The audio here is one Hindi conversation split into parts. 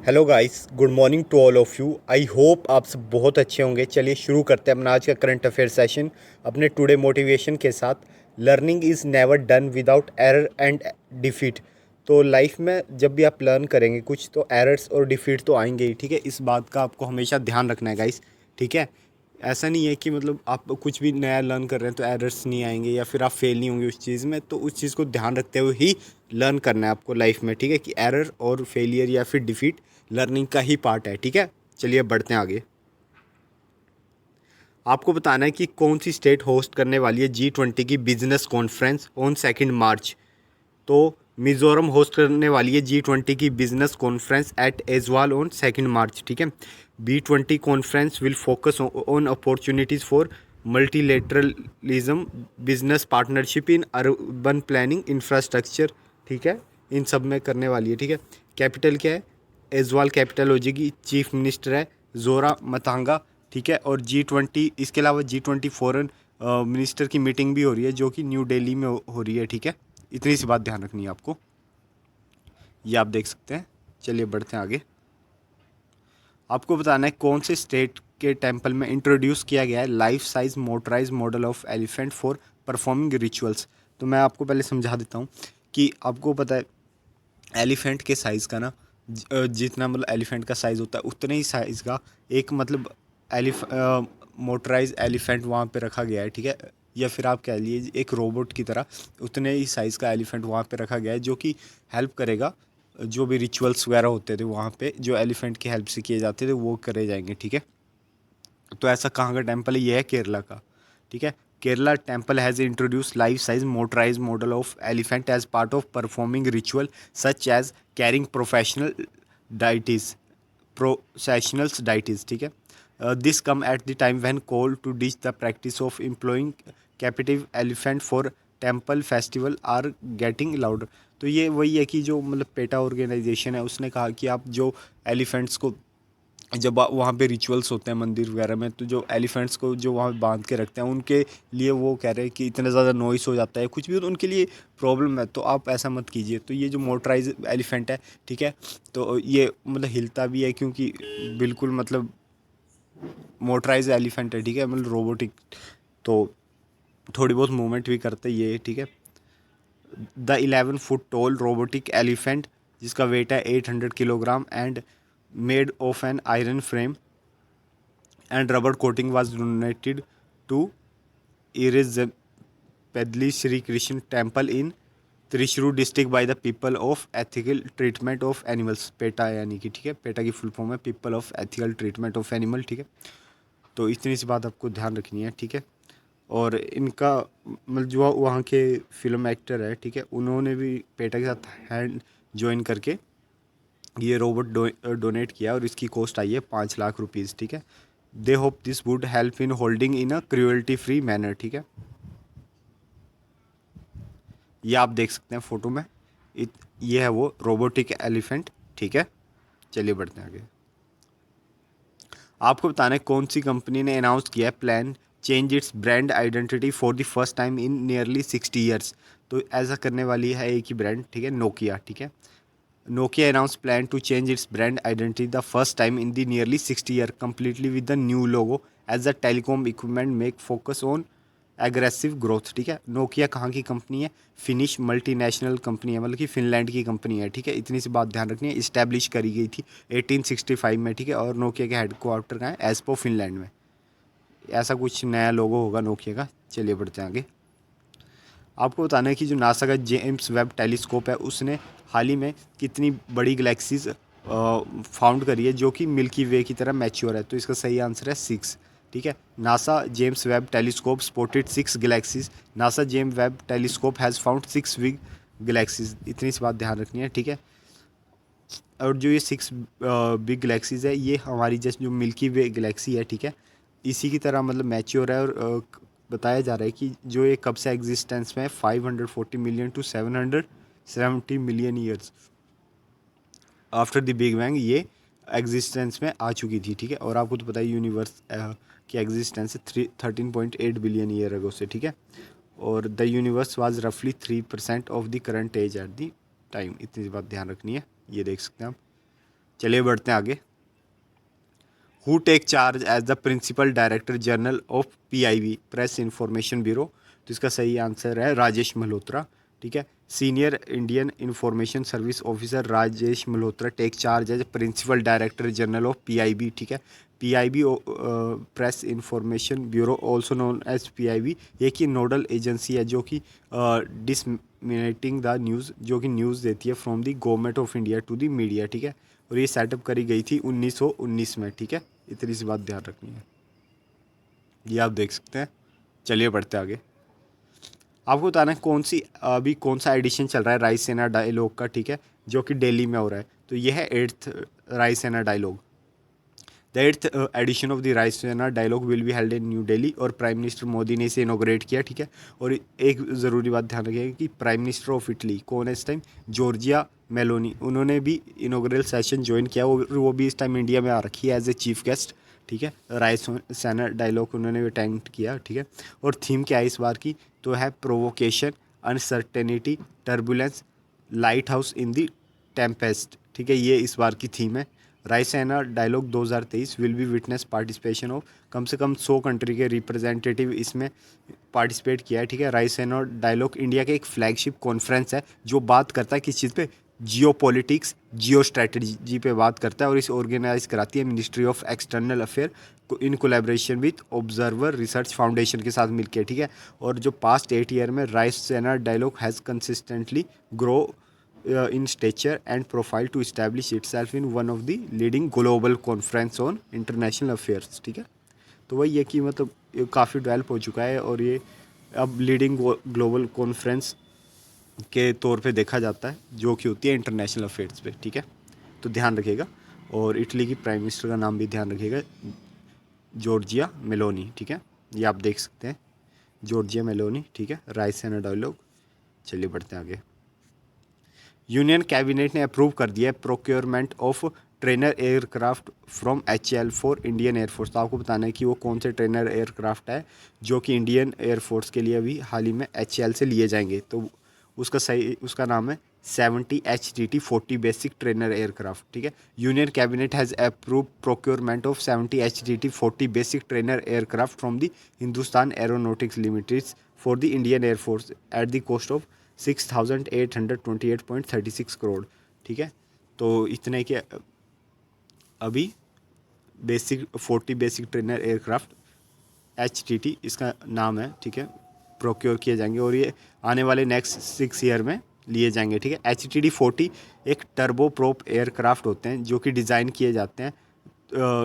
Hello guys, good morning to all of you. I hope आप सब बहुत अच्छे होंगे। चलिए शुरू करते हैं अपना आज का करंट अफेयर सेशन अपने टुडे मोटिवेशन के साथ। Learning is never done without error and defeat. तो लाइफ में जब भी आप लर्न करेंगे कुछ तो एरर्स और डिफीट तो आएंगे ही, ठीक है। इस बात का आपको हमेशा ध्यान रखना है गाइस, ठीक है। ऐसा नहीं है कि मतलब आप कुछ भी नया लर्न कर रहे हैं तो एरर्स नहीं आएंगे या फिर आप फेल नहीं होंगे उस चीज़ में। तो उस चीज़ को ध्यान रखते हुए ही लर्न करना है आपको लाइफ में, ठीक है, कि एरर और फेलियर या फिर डिफीट लर्निंग का ही पार्ट है, ठीक है। चलिए बढ़ते हैं आगे। आपको बताना है कि कौन सी स्टेट होस्ट करने वाली है G20 की बिजनेस कॉन्फ्रेंस ऑन 2 मार्च। तो मिजोरम होस्ट करने वाली है G20 की business conference at Aizawl on 2 March, ठीक है। B20 conference will focus on opportunities for multilateralism, business partnership in urban planning, infrastructure, ठीक है। इन सब में करने वाली है, ठीक है। कैपिटल क्या है? एजवाल कैपिटल हो जाएगी। चीफ मिनिस्टर है जोरा मतांगा, ठीक है। और G20, इसके अलावा G20 फॉरेन मिनिस्टर की मीटिंग भी हो रही है जो कि न्यू दिल्ली में हो रही है, ठीक है। इतनी सी बात ध्यान रखनी है आपको, ये आप देख सकते हैं। चलिए बढ़ते हैं आगे। आपको बताना है कौन से स्टेट के टेम्पल में इंट्रोड्यूस किया गया है life size motorise model of elephant for performing rituals. तो मैं आपको पहले समझा देता हूँ कि आपको पता है एलिफेंट के साइज़ का ना, जितना मतलब एलिफेंट का साइज़ होता है उतने ही साइज़ का एक मतलब मोटराइज एलिफेंट वहाँ पे रखा गया है, ठीक है। या फिर आप कह लीजिए एक रोबोट की तरह उतने ही साइज़ का एलिफेंट वहाँ पे रखा गया है जो कि हेल्प करेगा। जो भी रिचुअल्स वगैरह होते थे वहाँ पे जो एलिफेंट की हेल्प से किए जाते थे वो करे जाएंगे, ठीक है। तो ऐसा कहाँ का टेम्पल है? ये है केरला का, ठीक है। Kerala temple has introduce life size motorise model of elephant as part of performing ritual such as carrying deities processionals deities, ठीक है। This come at the time when call to ditch the practice of employing captive elephant for temple festival are getting louder. तो ये वही है कि जो मतलब पेटा ऑर्गेनाइजेशन है उसने कहा कि आप जो एलिफेंट्स को जब वहाँ पे रिचुअल्स होते हैं मंदिर वगैरह में, तो जो एलिफेंट्स को जो वहाँ बांध के रखते हैं उनके लिए वो कह रहे हैं कि इतना ज़्यादा नॉइस हो जाता है कुछ भी, तो उनके लिए प्रॉब्लम है, तो आप ऐसा मत कीजिए। तो ये जो मोटराइज एलिफेंट है, ठीक है, तो ये मतलब हिलता भी है क्योंकि बिल्कुल मतलब मोटराइज एलिफेंट है, ठीक है, मतलब रोबोटिक। तो थोड़ी बहुत मूवमेंट भी करते ये, ठीक है। The 11 foot tall robotic elephant जिसका वेट है 800 kilogram and made of an iron frame and rubber coating was donated to Irezpedli Sri Krishna Temple in Thrissur district by the people of ethical treatment of animals. PETA यानी कि, ठीक है, पेटा की फुल फॉर्म है people of ethical treatment of animal, ठीक है। तो इतनी सी बात आपको ध्यान रखनी है, ठीक है। और इनका मतलब जो वहाँ के फिल्म एक्टर है, ठीक है, उन्होंने भी पेटा के साथ हैंड ज्वाइन करके ये रोबोट डोनेट किया और इसकी कॉस्ट आई है 5 लाख रुपीज़, ठीक है। They hope this would help in holding in a cruelty free manner, ठीक है। ये आप देख सकते हैं फोटो में। ये है वो रोबोटिक एलिफेंट, ठीक है। चलिए बढ़ते हैं आगे। आपको बताना है कौन सी कंपनी ने अनाउंस किया है plan change it's brand identity for the first time in nearly 60 years. तो ऐसा करने वाली है एक ही ब्रांड, ठीक है, नोकिया, ठीक है। Nokia announced plan to change its brand identity the first time in the nearly 60 year, completely with the new logo as the telecom equipment make focus on aggressive growth, ठीक है। नोकिया कहाँ की कंपनी है? फिनिश मल्टीनेशनल कंपनी है, मतलब कि फिनलैंड की कंपनी है, ठीक है। इतनी सी बात ध्यान रखनी है। इस्टेब्लिश करी गई थी 1865 में, ठीक है। और नोकिया के हेड क्वार्टर कहाँ है? एस्पो फिनलैंड में। ऐसा कुछ नया लोगो होगा नोकिया का। चलिए बढ़ते हैं आगे। आपको बताना है कि जो नासा का जेम्स वेब टेलीस्कोप है उसने हाल ही में कितनी बड़ी गैलेक्सीज फाउंड करी है जो कि मिल्की वे की तरह मैच्योर है। तो इसका सही आंसर है 6, ठीक है। NASA James Webb telescope spotted 6 galaxies. NASA James Webb telescope has found 6 big galaxies. इतनी सी बात ध्यान रखनी है, ठीक है। और जो ये 6 बिग गैलेक्सीज है ये हमारी जैसे जो मिल्की वे गैलेक्सी है, ठीक है, इसी की तरह मतलब मैच्योर है। और बताया जा रहा है कि जो ये कब से एग्जिस्टेंस में है 540 million to 770 million years after the big bang ये एग्जिस्टेंस में आ चुकी थी, ठीक है। और आपको तो पता है यूनिवर्स की एग्जिस्टेंस है 13.8 बिलियन ईयर अगो से, ठीक है। और द यूनिवर्स वाज रफली 3% of the current age at the time. इतनी बात ध्यान रखनी है, ये देख सकते हैं आप। चलिए बढ़ते हैं आगे। Who take charge as the principal director general of PIB press information bureau. तो इसका सही आंसर है राजेश मल्होत्रा, ठीक है। Senior Indian information service officer Rajesh Malhotra take charge as principal director general of PIB, ठीक है। PIB press information bureau also known as PIB, ये की नोडल एजेंसी है जो कि डिसमिनेटिंग द न्यूज़, जो कि न्यूज़ देती है from the government of India to the media, ठीक है। और ये सेटअप करी गई थी 1919 में, ठीक है। इतनी सी बात ध्यान रखनी है, ये आप देख सकते हैं। चलिए बढ़ते आगे। आपको बताना है अभी कौन सा एडिशन चल रहा है रायसेना डायलॉग का, ठीक है, जो कि दिल्ली में हो रहा है। तो यह है 8th Raisina dialogue. The 8th edition of the Raisina dialogue will be held in New Delhi, और प्राइम मिनिस्टर मोदी ने इसे इनोग्रेट किया, ठीक है। और एक ज़रूरी बात ध्यान रखिएगा कि प्राइम मिनिस्टर ऑफ इटली कौन है इस टाइम, जॉर्जिया मेलोनी, उन्होंने भी इनोग्रल सेशन ज्वाइन किया, वो भी इस टाइम इंडिया में आ रखी है एज ए चीफ गेस्ट, ठीक है। रायसेना डायलॉग उन्होंने भी अटेंड किया, ठीक है। और थीम क्या है इस बार की, तो है provocation, uncertainty, turbulence, lighthouse in the tempest, ठीक है। ये इस बार की थीम है। Raisina dialogue 2023 will be witness participation of कम से कम 100 कंट्री के रिप्रेजेंटेटिव इसमें पार्टिसिपेट किया है, ठीक है। रायसेना डायलॉग इंडिया के एक फ्लैगशिप कॉन्फ्रेंस है जो बात करता है किस चीज़ पे, जियो पॉलिटिक्स, जियो स्ट्रैटेजी पे बात करता है, और इसे ऑर्गेनाइज कराती है ministry of external affair in collaboration with observer research foundation के साथ मिलकर, ठीक है। और जो पास्ट 8 ईयर में Raisina dialogue has consistently grow in stature and profile to establish itself in one of the leading global conference on international affairs, ठीक है। तो वही है कि मतलब काफ़ी डेवलप हो चुका है, और ये अब लीडिंग ग्लोबल कॉन्फ्रेंस के तौर पे देखा जाता है, जो कि होती है इंटरनेशनल अफेयर्स पे, ठीक है। तो ध्यान रखिएगा। और इटली की प्राइम मिनिस्टर का नाम भी ध्यान रखिएगा, जॉर्जिया मेलोनी, ठीक है। ये आप देख सकते हैं, जॉर्जिया मेलोनी, ठीक है। रायसेना डायलॉग। चलिए बढ़ते हैं आगे। यूनियन कैबिनेट ने अप्रूव कर दिया है procurement of trainer aircraft from HAL for Indian air force. तो आपको बताना है कि वो कौन से ट्रेनर एयरक्राफ्ट है जो कि इंडियन एयरफोर्स के लिए अभी हाल ही में HAL से लिए जाएंगे। तो उसका नाम है 70 HTT-40 बेसिक ट्रेनर एयरक्राफ्ट, ठीक है। Union cabinet has approve procurement of 70 HTT-40 basic trainer aircraft from the Hindustan aeronautics limited for the Indian air force at the cost of 6,828.36 crore, ठीक है। तो इतने के अभी 40 बेसिक ट्रेनर एयरक्राफ्ट HTT इसका नाम है, ठीक है, प्रोक्योर किए जाएंगे, और ये आने वाले नेक्स्ट 6 ईयर में लिए जाएंगे, ठीक है। HTT-40 एक टर्बो प्रोप एयरक्राफ्ट होते हैं जो कि डिज़ाइन किए जाते हैं,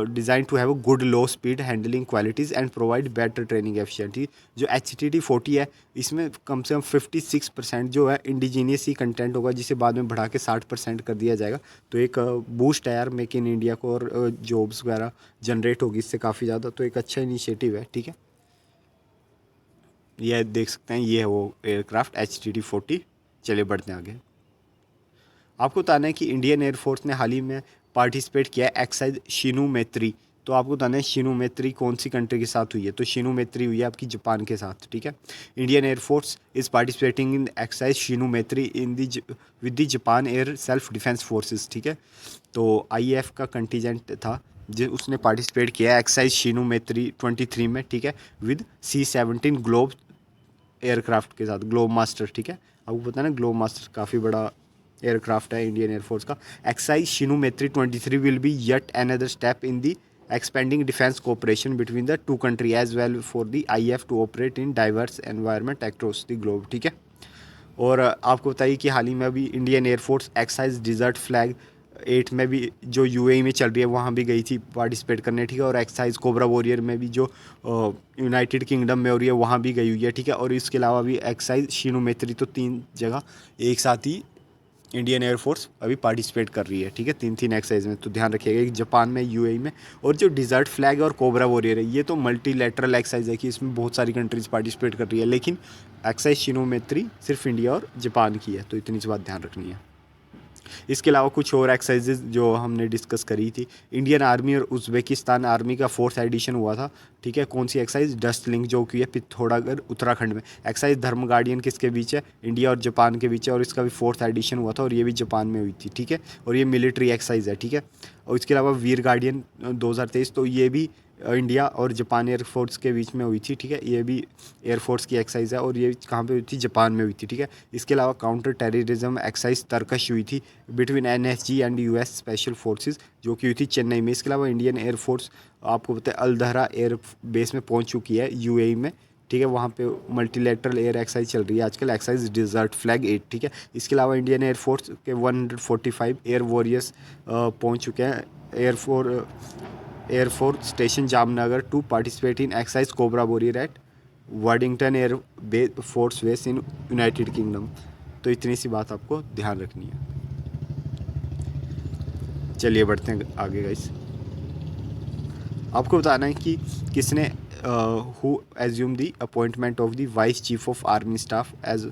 design to have a good low speed handling qualities and provide better training efficiently. जो HTT-40 है इसमें कम से कम 56% जो है इंडिजीनियस ही कंटेंट होगा, जिसे बाद में बढ़ा के 60% कर दिया जाएगा। तो एक बूस्ट है यार मेक इन इंडिया को, और जॉब्स वगैरह जनरेट होगी इससे काफ़ी ज़्यादा। तो एक अच्छा इनिशिएटिव है, ठीक है। ये देख सकते हैं, ये है वो एयरक्राफ्ट HTT-40। चलिए बढ़ते हैं आगे। आपको बताना है कि इंडियन एयरफोर्स ने हाल ही में पार्टिसिपेट किया है एक्सरसाइज शिनुमेत्री। तो आपको बताना है शिनुमेत्री कौन सी कंट्री के साथ हुई है। तो शिनुमेत्री हुई है आपकी जापान के साथ, ठीक है। Indian air force is participating in exercise शिनुमेत्री in with the Japan air self defence forces, ठीक है। तो IAF का कंटीजेंट था जो उसने पार्टिसिपेट किया है एक्सरसाइज शिनुमेत्री 23 में, ठीक है, विद C-17 ग्लोब एयरक्राफ्ट के साथ, ग्लोब मास्टर, ठीक है। आपको पता है ना ग्लोब मास्टर काफ़ी बड़ा एयरक्राफ्ट है इंडियन एयरफोर्स का। एक्सरसाइज शिनुमेत्री 23 will be yet another step in the expanding defence cooperation between the two country as well for the IAF to operate in diverse environment across the globe, ठीक है। और आपको बताइए कि हाल ही में अभी Indian air force exercise desert flag 8 में भी जो UAE में चल रही है वहाँ भी गई थी पार्टिसिपेट करने, ठीक है। और एक्सरसाइज कोबरा वॉरियर में भी जो यूनाइटेड किंगडम में हो रही है वहाँ भी गई हुई है, ठीक है। और इसके अलावा भी एक्सरसाइज शिनुमेत्री, तो 3 जगह एक साथ ही इंडियन एयरफोर्स अभी पार्टिसिपेट कर रही है, ठीक है, 3 एक्सरसाइज में। तो ध्यान रखिएगा कि जापान में, UAE में। और जो डिजर्ट फ्लैग और कोबरा वॉरियर है ये तो मल्टीलैटरल एक्सरसाइज है कि इसमें बहुत सारी कंट्रीज पार्टिसिपेट कर रही है, लेकिन एक्सरसाइज शिनोमेत्री सिर्फ इंडिया और जापान की है। तो इतनी सी बात ध्यान रखनी है। इसके अलावा कुछ और एक्सरसाइजेज जो हमने डिस्कस करी थी, इंडियन आर्मी और उज़्बेकिस्तान आर्मी का 4th एडिशन हुआ था, ठीक है। कौन सी एक्सरसाइज? डस्ट लिंक, जो कि है पिथौरागढ़ उत्तराखंड में। एक्सरसाइज धर्म गार्डियन किसके बीच है? इंडिया और जापान के बीच है, और इसका भी 4th एडिशन हुआ था और ये भी जापान में हुई थी, ठीक है। और ये मिलिट्री एक्सरसाइज है, ठीक है। और इसके अलावा वीर गार्डियन 2023, तो ये भी इंडिया और जापान एयरफोर्स के बीच में हुई थी, ठीक है। ये भी एयरफोर्स की एक्सरसाइज है और ये कहाँ पे हुई थी? जापान में हुई थी, ठीक है। इसके अलावा काउंटर टेररिज्म एक्सरसाइज तरकश हुई थी between NSG and US special forces, जो कि हुई थी चेन्नई में। इसके अलावा इंडियन एयरफोर्स आपको पता है अल-दहरा एयर बेस में पहुंच चुकी है यूएई में, ठीक है। वहाँ पे मल्टीलेटरल एयर एक्सरसाइज चल रही है आजकल, एक्सरसाइज डिजर्ट फ्लैग 8, ठीक है। इसके अलावा इंडियन एयरफोर्स के 145 एयर वॉरियर्स पहुँच चुके हैं air force station Jamnagar to participate in exercise Cobra Warrior at Waddington air force base in United Kingdom. तो इतनी सी बात आपको ध्यान रखनी है। चलिए बढ़ते हैं आगे गाइस। आपको बताना है कि किसने who assume the appointment of the vice chief of army staff as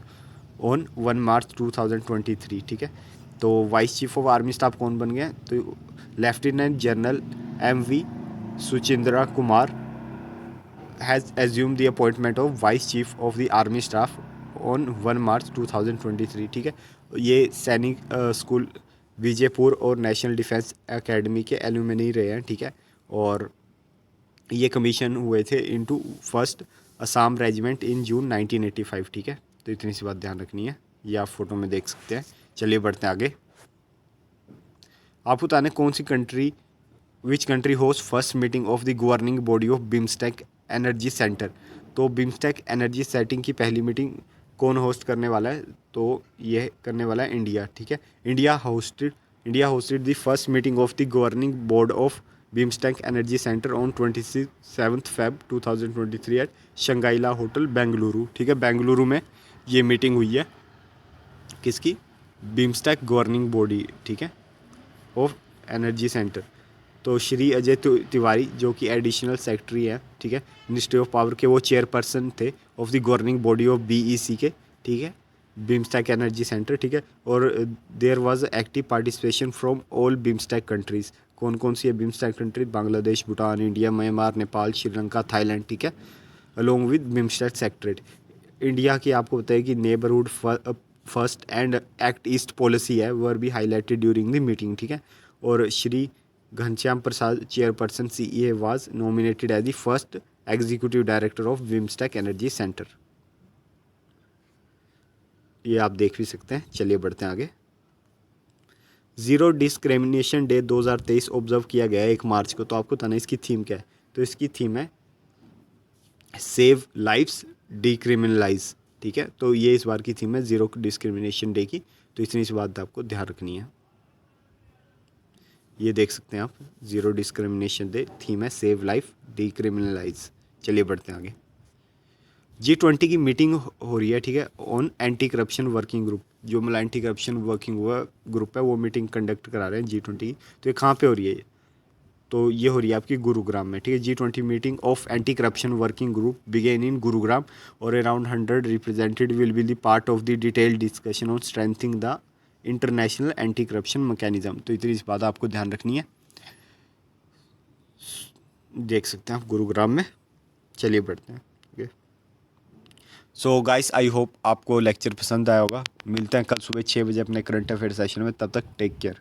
on 1 March 2023, ठीक है। तो vice chief of army staff कौन बन गया? तो lieutenant general MV Suchindra Kumar has assume the appointment of vice chief of the army staff on 1 March 2023, ठीक है। ये सैनिक स्कूल विजयपुर और नेशनल डिफेंस एकेडमी के एलुमनी रहे हैं, ठीक है। और ये कमीशन हुए थे इनटू 1st असम रेजिमेंट इन जून 1985, ठीक है। तो इतनी सी बात ध्यान रखनी है, ये आप फोटो में देख सकते हैं। चलिए बढ़ते हैं आगे। आप बताने कौन सी country, which country host first meeting of the governing body of BIMSTEC energy centre. तो बिम्स्टेक एनर्जी सेटिंग की पहली मीटिंग कौन होस्ट करने वाला है? तो ये करने वाला है इंडिया, ठीक है। India hosted the first meeting of the governing board of BIMSTEC energy centre on 27 Feb 2023 at Shangri-La hotel Bengaluru, ठीक है। बेंगलुरु में ये मीटिंग हुई है किसकी? बिम्स्टेक गवर्निंग बॉडी, ठीक है, ऑफ एनर्जी सेंटर। तो श्री अजय तिवारी जो कि एडिशनल सेक्रेटरी है, ठीक है, मिनिस्ट्री ऑफ पावर के, वो चेयरपर्सन थे of the governing body of BEC के, ठीक है, बिम्स्टेक एनर्जी सेंटर, ठीक है। और there was active participation from all BIMSTEC countries. कौन कौन सी है BIMSTEC country? Bangladesh, Bhutan, India, Myanmar, Nepal, Sri Lanka, Thailand, ठीक है, along with BIMSTEC secretary. India की आपको बताया कि neighbourhood first and act east policy है, were be highlighted during the meeting, ठीक है। और Shri Ghanshyam Prasad chairperson CEA was nominated as the first executive director of BIMSTEC energy centre. ये आप देख भी सकते हैं। चलिए बढ़ते हैं आगे। ज़ीरो डिस्क्रिमिनेशन डे 2023 ऑब्जर्व किया गया है 1 मार्च को। तो आपको बताना इसकी थीम क्या है? तो इसकी थीम है सेव लाइफ्स डिक्रिमिनलाइज, ठीक है। तो ये इस बार की थीम है ज़ीरो डिस्क्रिमिनेशन डे की। तो इतनी सी बात आपको ध्यान रखनी है। ये देख सकते हैं आप, ज़ीरो डिस्क्रिमिनेशन डे, थीम है सेव लाइफ डिक्रिमिनलाइज। चलिए बढ़ते हैं आगे। G20 की मीटिंग हो रही है, ठीक है, on anti corruption working group. जो मतलब एंटी करप्शन वर्किंग हुआ ग्रुप है वो मीटिंग कंडक्ट करा रहे हैं G20 की। तो ये कहाँ पे हो रही है? तो ये हो रही है आपकी गुरुग्राम में, ठीक है। G20 meeting of anti corruption working group began in Gurugram और around 100 represented will be the part of the detailed discussion on strengthening the international anti corruption mechanism. तो इतनी इस बात आपको ध्यान रखनी है। देख सकते हैं आप गुरुग्राम में। चलिए बढ़ते हैं। सो गाइस, आई होप आपको लेक्चर पसंद आया होगा। मिलते हैं कल सुबह 6 बजे अपने करंट अफेयर सेशन में। तब तक टेक केयर।